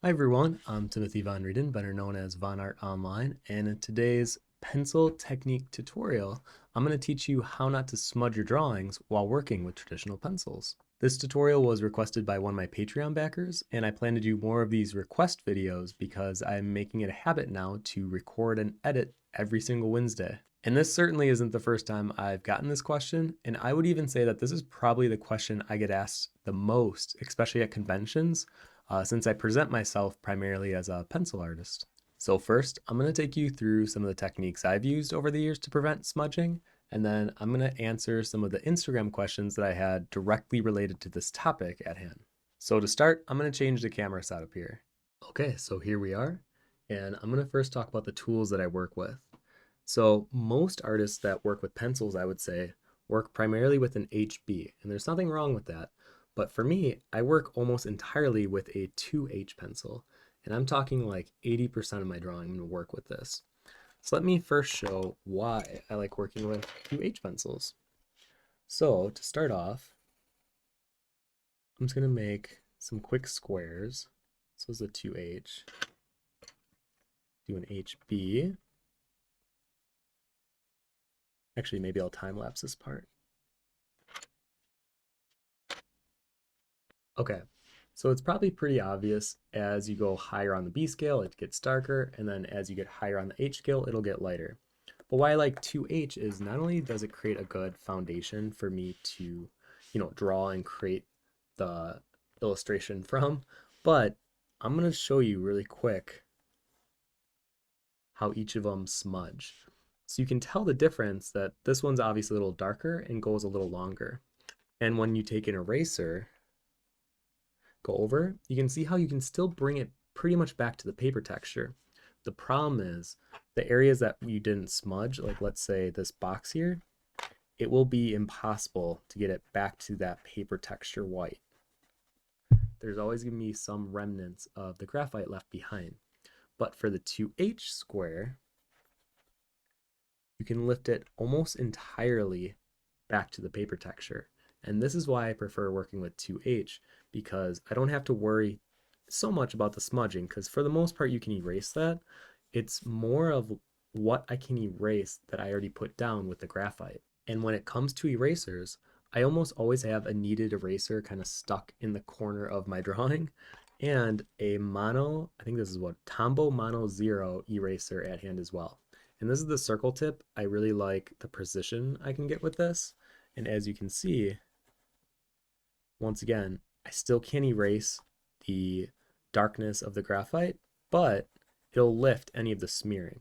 Hi everyone, I'm Timothy Von Rueden, better known as Vonnart Online, and in today's pencil technique tutorial, I'm going to teach you how not to smudge your drawings while working with traditional pencils. This tutorial was requested by one of my Patreon backers, and I plan to do more of these request videos because I'm making it a habit now to record and edit every single Wednesday. And this certainly isn't the first time I've gotten this question, and I would even say that this is probably the question I get asked the most, especially at conventions, since I present myself primarily as a pencil artist. So first, I'm going to take you through some of the techniques I've used over the years to prevent smudging, and then I'm going to answer some of the Instagram questions that I had directly related to this topic at hand. So to start, I'm going to change the camera setup here. Okay, so here we are, and I'm going to first talk about the tools that I work with. So most artists that work with pencils, I would say, work primarily with an HB, and there's nothing wrong with that. But for me, I work almost entirely with a 2H pencil, and I'm talking like 80% of my drawing I'm going to work with this. So let me first show why I like working with 2H pencils. So to start off, I'm just going to make some quick squares. So this is a 2H. Do an HB. Actually, maybe I'll time lapse this part. Okay, so it's probably pretty obvious as you go higher on the B scale, it gets darker, and then as you get higher on the H scale, it'll get lighter. But why I like 2H is not only does it create a good foundation for me to, draw and create the illustration from, but I'm going to show you really quick how each of them smudge. So you can tell the difference that this one's obviously a little darker and goes a little longer. And when you take an eraser, go over, you can see how you can still bring it pretty much back to the paper texture. The problem is the areas that you didn't smudge, like let's say this box here, it will be impossible to get it back to that paper texture white. There's always going to be some remnants of the graphite left behind. But for the 2H square, you can lift it almost entirely back to the paper texture. And this is why I prefer working with 2H, because I don't have to worry so much about the smudging, because for the most part you can erase that. It's more of what I can erase that I already put down with the graphite. And when it comes to erasers, I almost always have a kneaded eraser kind of stuck in the corner of my drawing and a mono, I think this is what, Tombow Mono Zero eraser at hand as well. And this is the circle tip. I really like the precision I can get with this. And as you can see, once again, I still can't erase the darkness of the graphite, but it'll lift any of the smearing.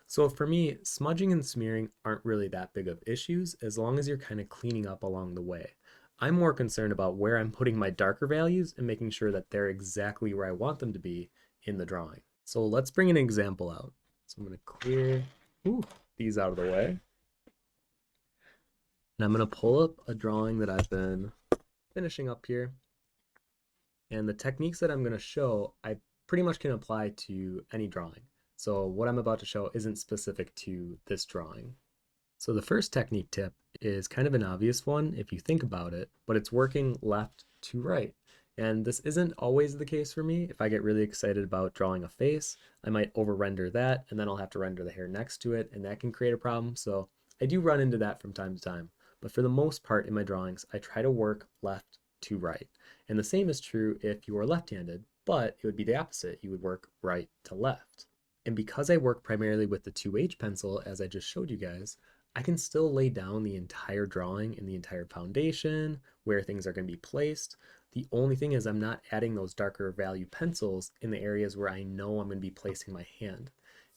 So for me, smudging and smearing aren't really that big of issues as long as you're kind of cleaning up along the way. I'm more concerned about where I'm putting my darker values and making sure that they're exactly where I want them to be in the drawing. So let's bring an example out. So I'm going to clear these out of the way. And I'm going to pull up a drawing that I've been finishing up here. And the techniques that I'm going to show, I pretty much can apply to any drawing. So what I'm about to show isn't specific to this drawing. So the first technique tip is kind of an obvious one if you think about it, but it's working left to right. And this isn't always the case for me. If I get really excited about drawing a face, I might over render that, and then I'll have to render the hair next to it, and that can create a problem. So I do run into that from time to time. But for the most part in my drawings, I try to work left to right. And the same is true if you are left-handed, but it would be the opposite. You would work right to left. And because I work primarily with the 2H pencil, as I just showed you guys, I can still lay down the entire drawing and the entire foundation, where things are going to be placed. The only thing is I'm not adding those darker value pencils in the areas where I know I'm going to be placing my hand.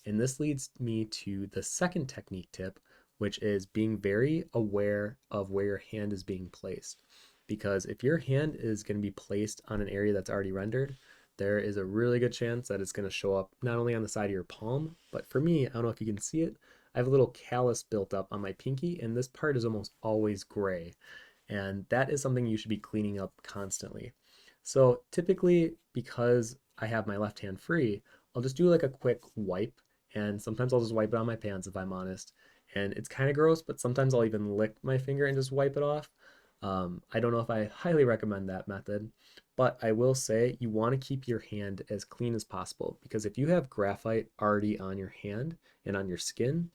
And this leads me to the second technique tip, which is being very aware of where your hand is being placed. Because if your hand is going to be placed on an area that's already rendered, there is a really good chance that it's going to show up not only on the side of your palm, but for me, I don't know if you can see it, I have a little callus built up on my pinky, and this part is almost always gray. And that is something you should be cleaning up constantly. So typically, because I have my left hand free, I'll just do like a quick wipe, and sometimes I'll just wipe it on my pants if I'm honest. And it's kind of gross, but sometimes I'll even lick my finger and just wipe it off. I don't know if I highly recommend that method, but I will say you want to keep your hand as clean as possible because if you have graphite already on your hand and on your skin,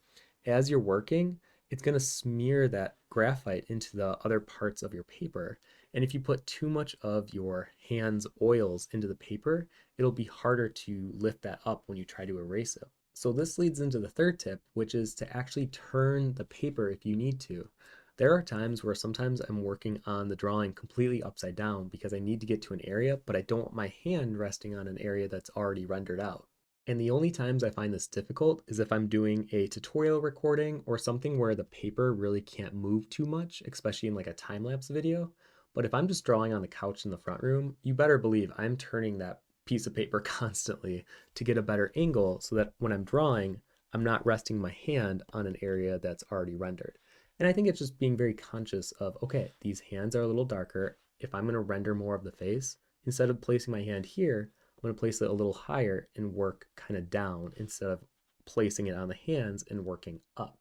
as you're working, it's going to smear that graphite into the other parts of your paper. And if you put too much of your hand's oils into the paper, it'll be harder to lift that up when you try to erase it. So this leads into the third tip, which is to actually turn the paper if you need to. There are times where sometimes I'm working on the drawing completely upside down because I need to get to an area, but I don't want my hand resting on an area that's already rendered out. And the only times I find this difficult is if I'm doing a tutorial recording or something where the paper really can't move too much, especially in like a time-lapse video. But if I'm just drawing on the couch in the front room, you better believe I'm turning that piece of paper constantly to get a better angle so that when I'm drawing, I'm not resting my hand on an area that's already rendered. And I think it's just being very conscious of, okay, these hands are a little darker. If I'm going to render more of the face, instead of placing my hand here, I'm going to place it a little higher and work kind of down instead of placing it on the hands and working up.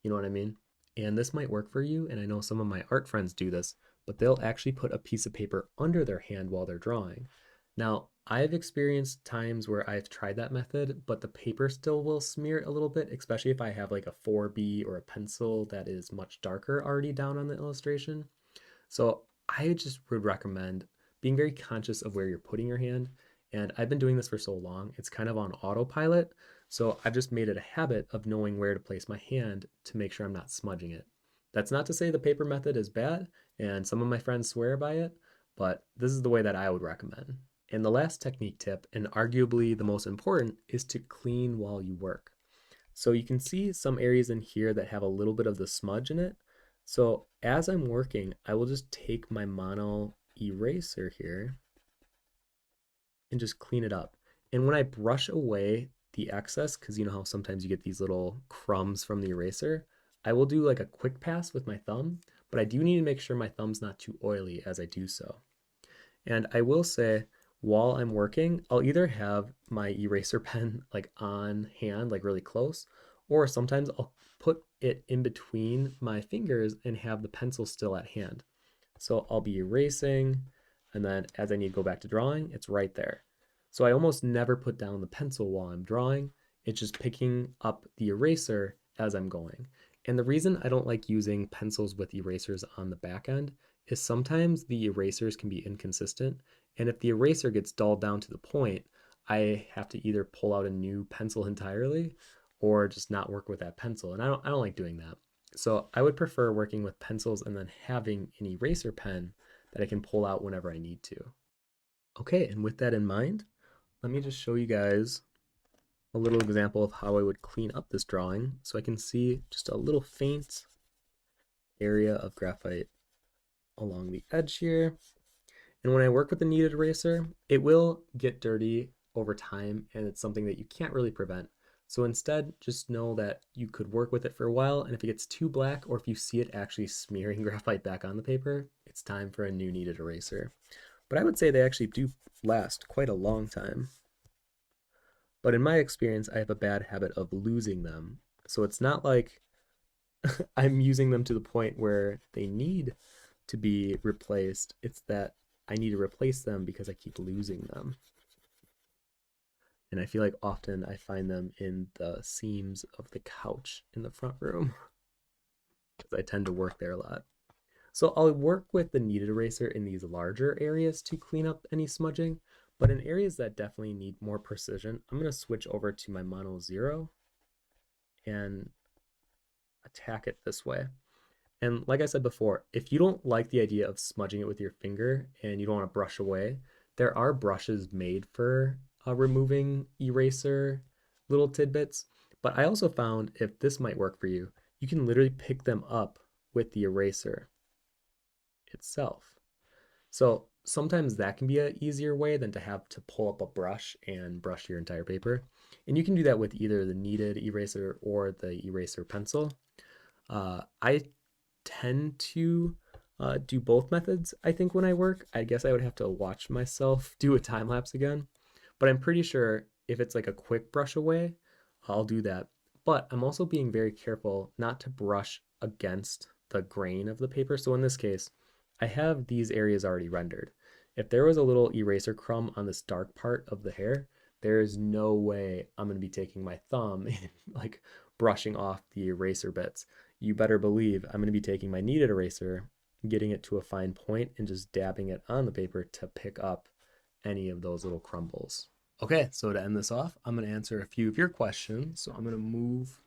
You know what I mean? And this might work for you. And I know some of my art friends do this, but they'll actually put a piece of paper under their hand while they're drawing. Now, I've experienced times where I've tried that method, but the paper still will smear it a little bit, especially if I have like a 4B or a pencil that is much darker already down on the illustration. So I just would recommend being very conscious of where you're putting your hand. And I've been doing this for so long, it's kind of on autopilot. So I've just made it a habit of knowing where to place my hand to make sure I'm not smudging it. That's not to say the paper method is bad, and some of my friends swear by it, but this is the way that I would recommend. And the last technique tip, and arguably the most important, is to clean while you work. So you can see some areas in here that have a little bit of the smudge in it. So as I'm working, I will just take my mono eraser here and just clean it up. And when I brush away the excess, because you know how sometimes you get these little crumbs from the eraser, I will do like a quick pass with my thumb, but I do need to make sure my thumb's not too oily as I do so. And I will say, while I'm working, I'll either have my eraser pen like on hand, like really close, or sometimes I'll put it in between my fingers and have the pencil still at hand. So I'll be erasing, and then as I need to go back to drawing, it's right there. So I almost never put down the pencil while I'm drawing. It's just picking up the eraser as I'm going. And the reason I don't like using pencils with erasers on the back end is sometimes the erasers can be inconsistent. And if the eraser gets dulled down to the point, I have to either pull out a new pencil entirely or just not work with that pencil. And I don't like doing that. So I would prefer working with pencils and then having an eraser pen that I can pull out whenever I need to. Okay, and with that in mind, let me just show you guys a little example of how I would clean up this drawing so I can see just a little faint area of graphite along the edge here. And when I work with the kneaded eraser, it will get dirty over time and it's something that you can't really prevent. So instead, just know that you could work with it for a while, and if it gets too black or if you see it actually smearing graphite back on the paper, it's time for a new kneaded eraser. But I would say they actually do last quite a long time. But in my experience, I have a bad habit of losing them. So it's not like I'm using them to the point where they need to be replaced. It's that I need to replace them because I keep losing them. And I feel like often I find them in the seams of the couch in the front room because I tend to work there a lot. So I'll work with the kneaded eraser in these larger areas to clean up any smudging, but in areas that definitely need more precision, I'm going to switch over to my Mono 0 and attack it this way. And like I said before, if you don't like the idea of smudging it with your finger and you don't want to brush away, there are brushes made for removing eraser little tidbits. But I also found, if this might work for you, you can literally pick them up with the eraser itself. So sometimes that can be an easier way than to have to pull up a brush and brush your entire paper. And you can do that with either the kneaded eraser or the eraser pencil. I tend to do both methods, I think, when I work. I guess I would have to watch myself do a time lapse again, but I'm pretty sure if it's like a quick brush away, I'll do that. But I'm also being very careful not to brush against the grain of the paper. So in this case, I have these areas already rendered. If there was a little eraser crumb on this dark part of the hair, there is no way I'm going to be taking my thumb and like brushing off the eraser bits. You better believe I'm going to be taking my kneaded eraser, getting it to a fine point, and just dabbing it on the paper to pick up any of those little crumbles. Okay, so to end this off, I'm going to answer a few of your questions. So I'm going to move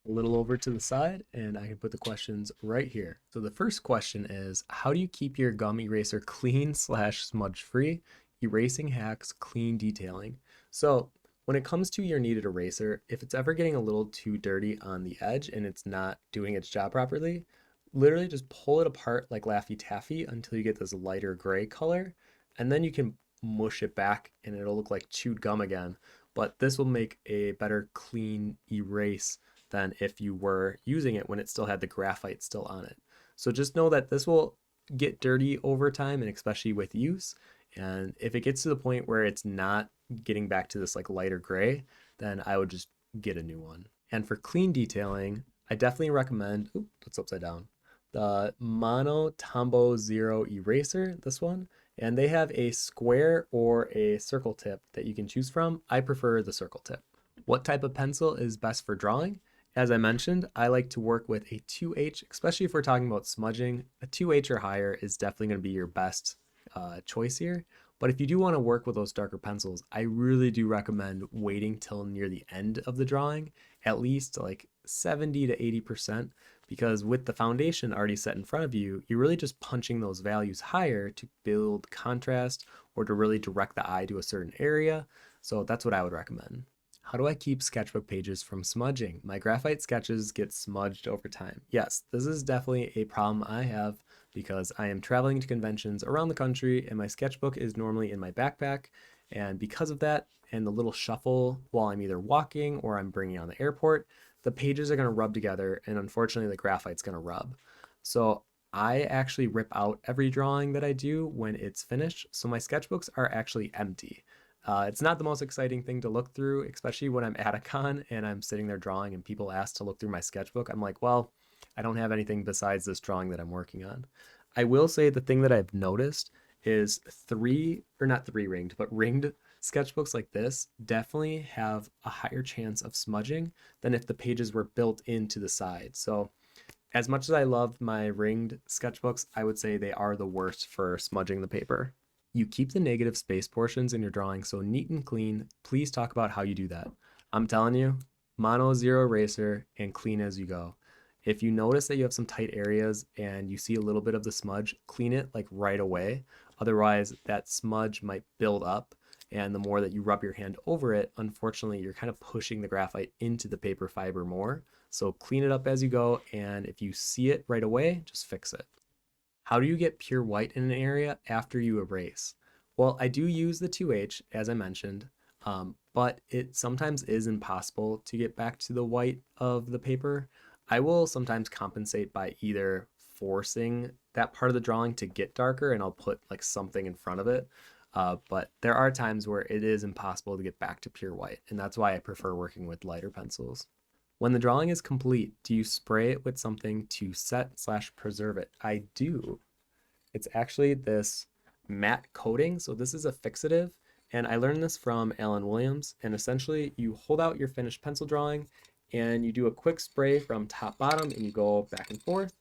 a little over to the side and I can put the questions right here. So the first question is, how do you keep your gum eraser clean / smudge free? Erasing hacks, clean detailing. So when it comes to your kneaded eraser, if it's ever getting a little too dirty on the edge and it's not doing its job properly, literally just pull it apart like Laffy Taffy until you get this lighter gray color, and then you can mush it back and it'll look like chewed gum again. But this will make a better clean erase than if you were using it when it still had the graphite still on it. So just know that this will get dirty over time, and especially with use. And if it gets to the point where it's not getting back to this like lighter gray, then I would just get a new one. And for clean detailing, I definitely recommend, oops, that's upside down, the Mono Tombow Zero Eraser, this one. And they have a square or a circle tip that you can choose from. I prefer the circle tip. What type of pencil is best for drawing? As I mentioned, I like to work with a 2H, especially if we're talking about smudging. A 2H or higher is definitely going to be your best choice here. But if you do want to work with those darker pencils, I really do recommend waiting till near the end of the drawing, at least like 70 to 80%, because with the foundation already set in front of you, you're really just punching those values higher to build contrast or to really direct the eye to a certain area. So that's what I would recommend. How do I keep sketchbook pages from smudging? My graphite sketches get smudged over time. Yes, this is definitely a problem I have because I am traveling to conventions around the country and my sketchbook is normally in my backpack. And because of that and the little shuffle while I'm either walking or I'm bringing on the airport, the pages are going to rub together and unfortunately the graphite's going to rub. So I actually rip out every drawing that I do when it's finished. So my sketchbooks are actually empty. It's not the most exciting thing to look through, especially when I'm at a con and I'm sitting there drawing and people ask to look through my sketchbook. I'm like, well, I don't have anything besides this drawing that I'm working on. I will say the thing that I've noticed is not three ringed, but ringed sketchbooks like this definitely have a higher chance of smudging than if the pages were built into the side. So as much as I love my ringed sketchbooks, I would say they are the worst for smudging the paper. You keep the negative space portions in your drawing so neat and clean. Please talk about how you do that. I'm telling you, mono zero eraser and clean as you go. If you notice that you have some tight areas and you see a little bit of the smudge, clean it like right away. Otherwise, that smudge might build up, and the more that you rub your hand over it, unfortunately, you're kind of pushing the graphite into the paper fiber more. So clean it up as you go, and if you see it right away, just fix it. How do you get pure white in an area after you erase? Well, I do use the 2H, as I mentioned, but it sometimes is impossible to get back to the white of the paper. I will sometimes compensate by either forcing that part of the drawing to get darker and I'll put like something in front of it. But there are times where it is impossible to get back to pure white, and that's why I prefer working with lighter pencils. When the drawing is complete, do you spray it with something to set / preserve it? I do. It's actually this matte coating. So this is a fixative. And I learned this from Alan Williams. And essentially you hold out your finished pencil drawing and you do a quick spray from top bottom and you go back and forth.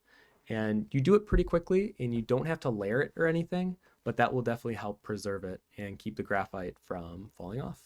And you do it pretty quickly and you don't have to layer it or anything, but that will definitely help preserve it and keep the graphite from falling off.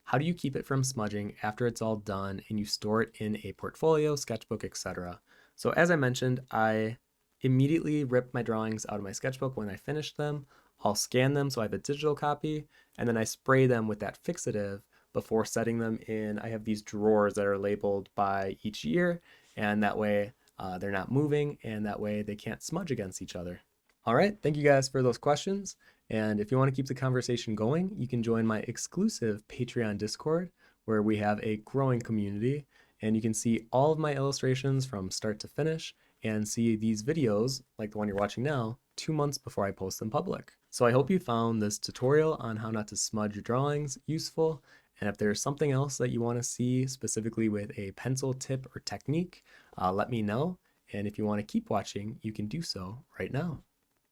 How do you keep it from smudging after it's all done and you store it in a portfolio, sketchbook, etc.? So as I mentioned, I immediately rip my drawings out of my sketchbook when I finish them. I'll scan them so I have a digital copy, and then I spray them with that fixative before setting them in. I have these drawers that are labeled by each year, and that way they're not moving, and that way they can't smudge against each other. All right, thank you guys for those questions. And if you want to keep the conversation going, you can join my exclusive Patreon Discord, where we have a growing community, and you can see all of my illustrations from start to finish and see these videos, like the one you're watching now, 2 months before I post them public. So I hope you found this tutorial on how not to smudge your drawings useful, and if there's something else that you want to see specifically with a pencil tip or technique, let me know. And if you want to keep watching, you can do so right now.